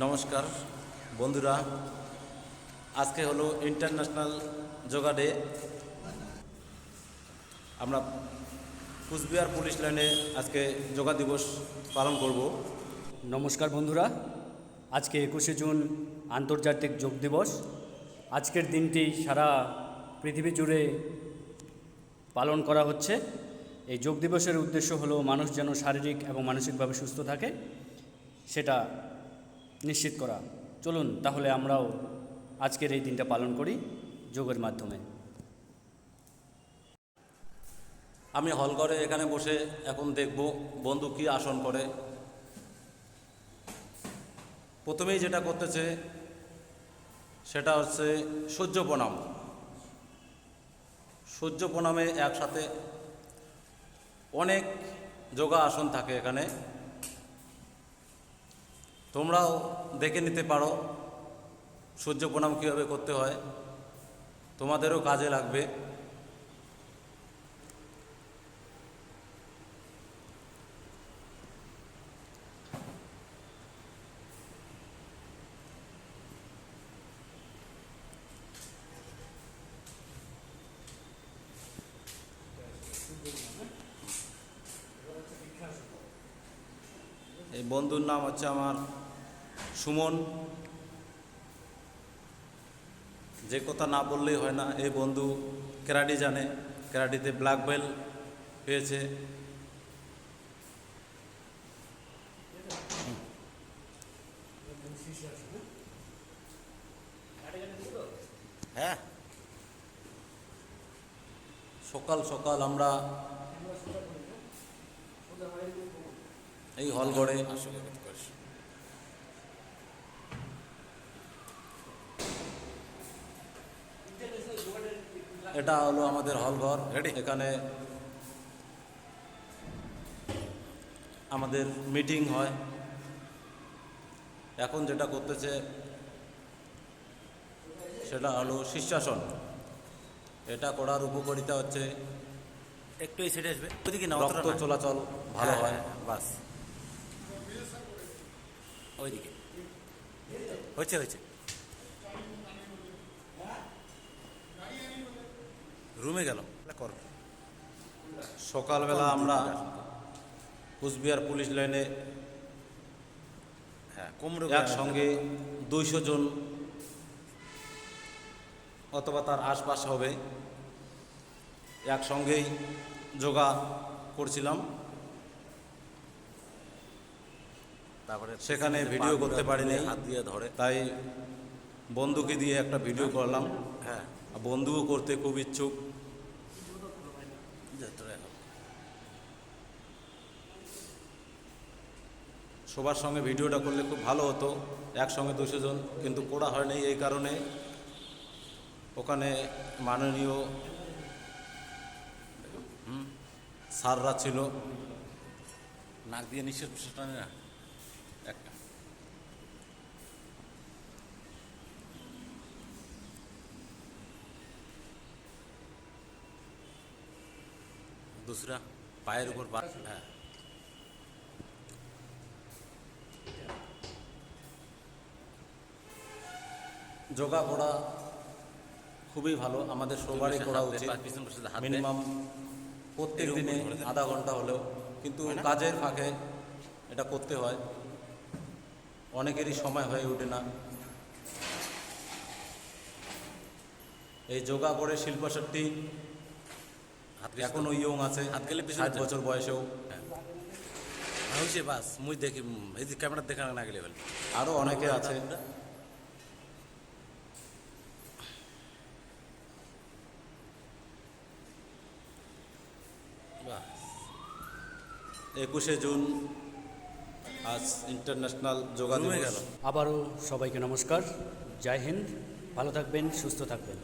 নমস্কার বন্ধুরা, আজকে হলো ইন্টারন্যাশনাল যোগা ডে। আমরা কুচবিহার পুলিশ লাইনে আজকে যোগা দিবস পালন করব। নমস্কার বন্ধুরা, আজকে 21শে জুন আন্তর্জাতিক যোগ দিবস। আজকের দিনটি সারা পৃথিবী জুড়ে পালন করা হচ্ছে। এই যোগ দিবসের উদ্দেশ্য হলো মানুষ যেন শারীরিক এবং মানসিকভাবে সুস্থ থাকে সেটা নিশ্চিত করা। চলুন তাহলে আমরাও আজকের এই দিনটা পালন করি যোগের মাধ্যমে। আমি হলঘরে এখানে বসে এখন দেখব বন্ধু কী আসন করে। প্রথমেই যেটা করতেছে সেটা হচ্ছে সূর্য প্রণাম। সূর্য প্রণামে একসাথে অনেক যোগা আসন থাকে এখানে, তোমরাও দেখে নিতে পারো সূর্য প্রণাম কীভাবে করতে হয়, তোমাদেরও কাজে লাগবে। এই বন্ধুর নাম হচ্ছে আমার সুমন। যে কথা না বললেই হয় না, এই বন্ধু ক্যারাটে জানে, ক্যারাটেতে ব্ল্যাক বেল্ট পেয়েছে। হ্যাঁ, সকাল সকাল আমরা এই হলঘরে এটা হলো আমাদের হলঘর। এখানে আমাদের মিটিং হয়। এখন যেটা করতেছে সেটা হলো শীর্ষাসন। এটা করার উপকারিতা হচ্ছে একটু এই সাইডে আসবে, ওইদিকে না, রক্ত চলাচল ভালো হয়। বাস ওইদিকে হয়েছে হয়েছে। রুমে গেল কর। সকালবেলা আমরা কুচবিহার পুলিশ লাইনে হ্যাঁ, কোমরে একসঙ্গে 200 জন অথবা তার আশপাশ হবে, একসঙ্গেই যোগা করছিলাম। তারপরে সেখানে ভিডিও করতে পারিনি, হাত দিয়ে ধরে। তাই বন্ধুকে দিয়ে একটা ভিডিও করলাম। হ্যাঁ, বন্ধুও করতে খুব ইচ্ছুক। সবার সঙ্গে ভিডিওটা করলে খুব ভালো হতো, একসঙ্গে 200 জন, কিন্তু করা হয়নি। এই কারণে ওখানে মাননীয় স্যাররা ছিল। নাক দিয়ে নিঃশ্বাস প্রশ্বাস টানে না একটা। दूसरा पाয়ের উপর পা। হ্যাঁ, যোগা করা খুবই ভালো, আমাদের সবারই করা উচিত। মিনিমাম প্রত্যেক দিনে আধা ঘন্টা হলেও, কিন্তু কাজের ফাঁকে এটা করতে হয়, অনেকেরই সময় হয়ে ওঠে না। এই যোগা করে শিল্পা শেট্টি এখনও ইয়ং আছে, 60 বছর বয়সেও। হয়েছে বাস। মুই দেখি এই যে ক্যামেরা দেখা না গেলে বলে আরও অনেকে আছে। 21শে জুন আজ ইন্টারন্যাশনাল যোগা দিবস। আবারও সবাইকে নমস্কার, জয় হিন্দ, ভালো থাকবেন, সুস্থ থাকবেন।